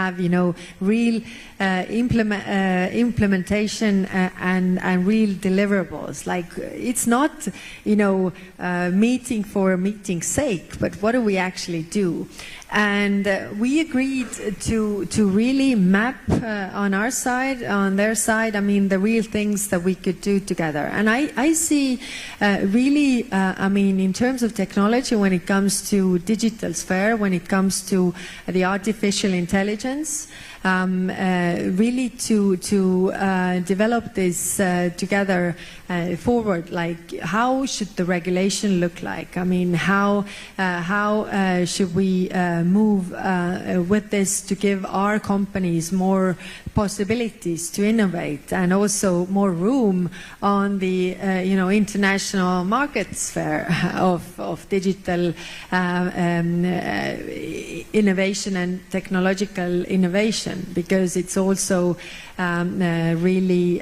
have, you know, real implementation and real deliverables. Like, it's not, you know, meeting for meeting's sake, but what do we actually do? And we agreed to really map on our side, on their side, I mean, the real things that we could do together. And I see really, I mean, in terms of technology, when it comes to digital sphere, when it comes to the artificial intelligence, really to develop this together forward. Like, how should the regulation look like? I mean, how should we move with this to give our companies more possibilities to innovate and also more room on the you know, international market sphere of digital innovation and technological innovation, because it's also really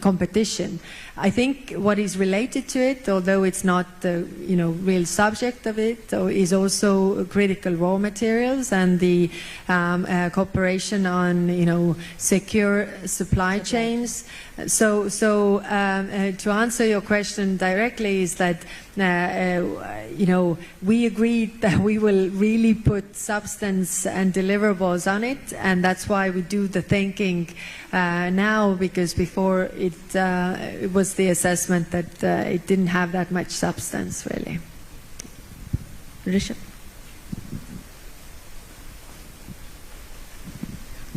competition. I think what is related to it, although it's not the, you know, real subject of it, is also critical raw materials and the cooperation on, you know, secure supply chains. So to answer your question directly is that you know, we agreed that we will really put substance and deliverables on it, and that's why we do the thinking now, because before it was the assessment that it didn't have that much substance, really. Rishabh?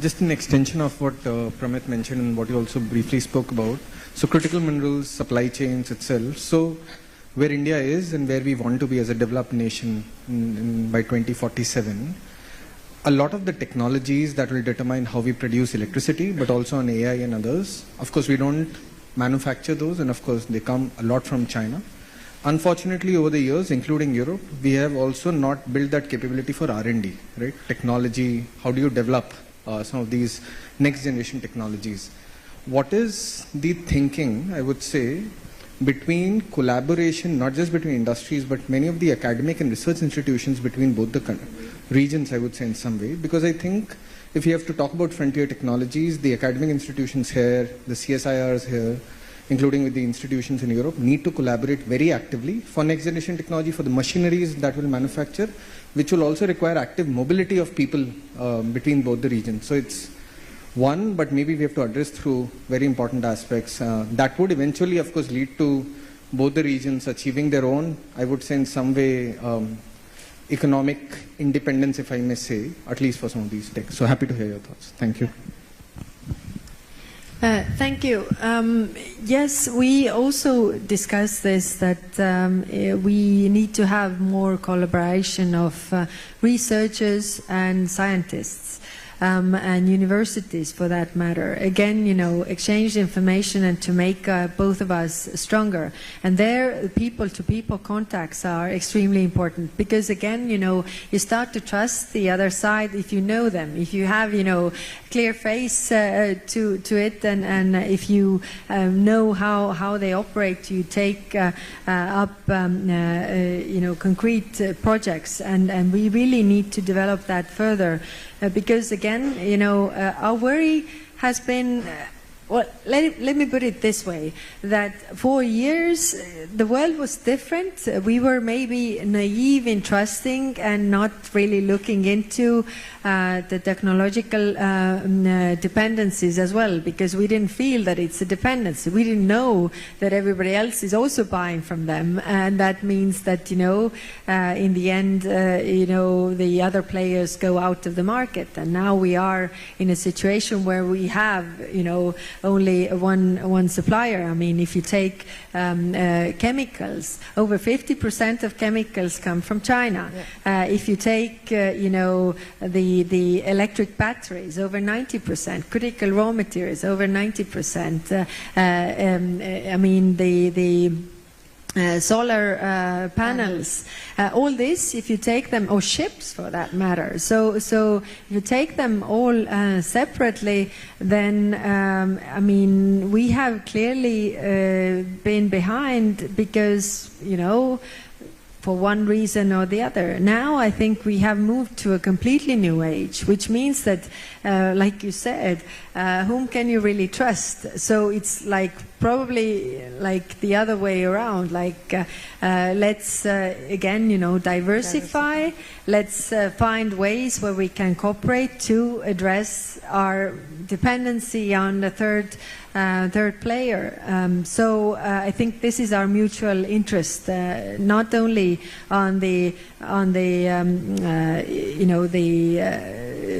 Just an extension of what Pramit mentioned and what you also briefly spoke about. So critical minerals, supply chains itself. So where India is and where we want to be as a developed nation by 2047, a lot of the technologies that will determine how we produce electricity, but also on AI and others, of course we don't manufacture those, and of course they come a lot from China. Unfortunately, over the years, including Europe, we have also not built that capability for R&D, right? Technology, how do you develop some of these next generation technologies? What is the thinking, I would say, between collaboration, not just between industries, but many of the academic and research institutions between both the regions, I would say, in some way? Because I think if you have to talk about frontier technologies, the academic institutions here, the CSIRs here, including with the institutions in Europe, need to collaborate very actively for next generation technology, for the machineries that will manufacture, which will also require active mobility of people between both the regions. So it's one, but maybe we have to address through very important aspects. That would eventually, of course, lead to both the regions achieving their own, I would say in some way, economic independence, if I may say, at least for some of these techs. So happy to hear your thoughts. Thank you. Thank you. Yes, we also discussed this, that we need to have more collaboration of researchers and scientists. And universities, for that matter. Again, you know, exchange information and to make both of us stronger. And there, people-to-people contacts are extremely important, because again, you know, you start to trust the other side if you know them, if you have, you know, clear face to it, and if you know how they operate, you take up, you know, concrete projects, and we really need to develop that further. Because again, you know, our worry has been, well, let me put it this way, that for years the world was different. We were maybe naive in trusting and not really looking into the technological dependencies as well, because we didn't feel that it's a dependency. We didn't know that everybody else is also buying from them, and that means that, you know, in the end, you know, the other players go out of the market. And now we are in a situation where we have, you know, only one supplier. I mean, if you take chemicals, over 50% of chemicals come from China. Yeah. If you take, you know, the electric batteries, over 90%, critical raw materials, over 90%. I mean, the solar panels, all this, if you take them, or ships for that matter. So if you take them all separately, then I mean, we have clearly been behind, because, you know, for one reason or the other. Now I think we have moved to a completely new age, which means that, like you said, whom can you really trust? So it's like probably like the other way around, like let's again, diversify. Let's find ways where we can cooperate to address our dependency on the third player. So I think this is our mutual interest, not only on the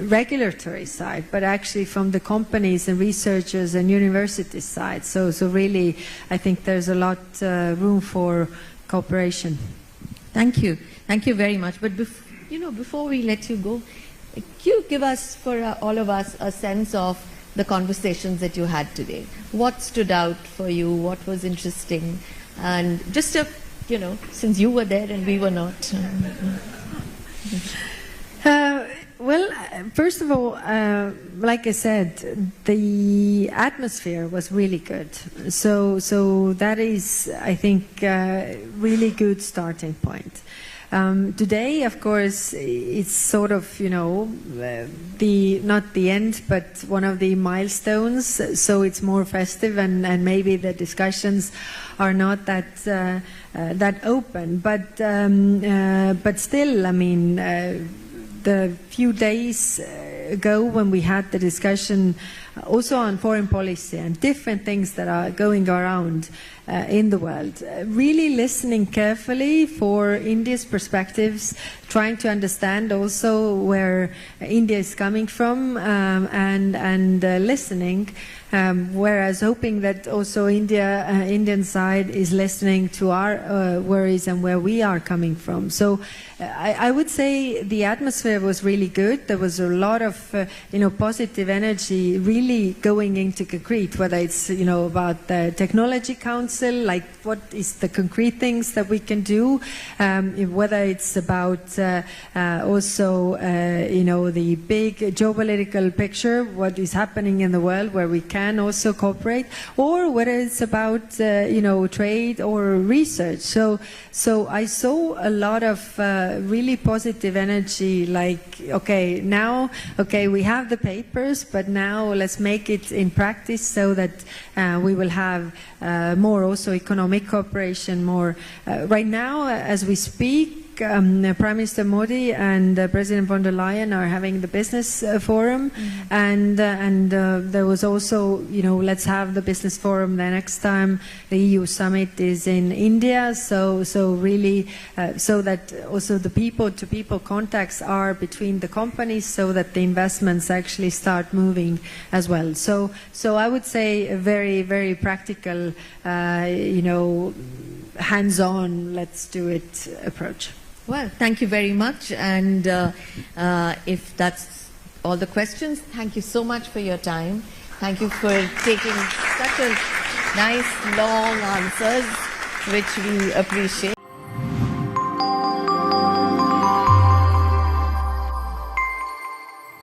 regulatory side, but actually from the companies and researchers and universities side. So really, I think there's a lot room for cooperation. Thank you very much. But before we let you go, can you give us, for all of us, a sense of the conversations that you had today? What stood out for you? What was interesting? And just since you were there and we were not. Well, first of all, like I said, the atmosphere was really good. So that is, I think, a really good starting point. Today, of course, it's sort of, not the end, but one of the milestones. So it's more festive, and maybe the discussions are not that open. But still, I mean, the few days ago when we had the discussion also on foreign policy and different things that are going around in the world, really listening carefully for India's perspectives, trying to understand also where India is coming from, and listening, whereas hoping that also Indian side is listening to our worries and where we are coming from. So I would say the atmosphere was really good. There was a lot of positive energy really going into concrete, whether it's about the Technology Council, like what is the concrete things that we can do, whether it's about also the big geopolitical picture, what is happening in the world where we can also cooperate, or whether it's about trade or research. So I saw a lot of really positive energy, like we have the papers, but now let's make it in practice so that we will have more also economic cooperation, more right now as we speak. Prime Minister Modi and President von der Leyen are having the business forum, and there was also, let's have the business forum the next time the EU summit is in India. So really, so that also the people-to-people contacts are between the companies, so that the investments actually start moving as well. So I would say a very, very practical, hands-on, let's do it approach. Well, thank you very much. And if that's all the questions, thank you so much for your time. Thank you for taking such a nice, long answers, which we appreciate.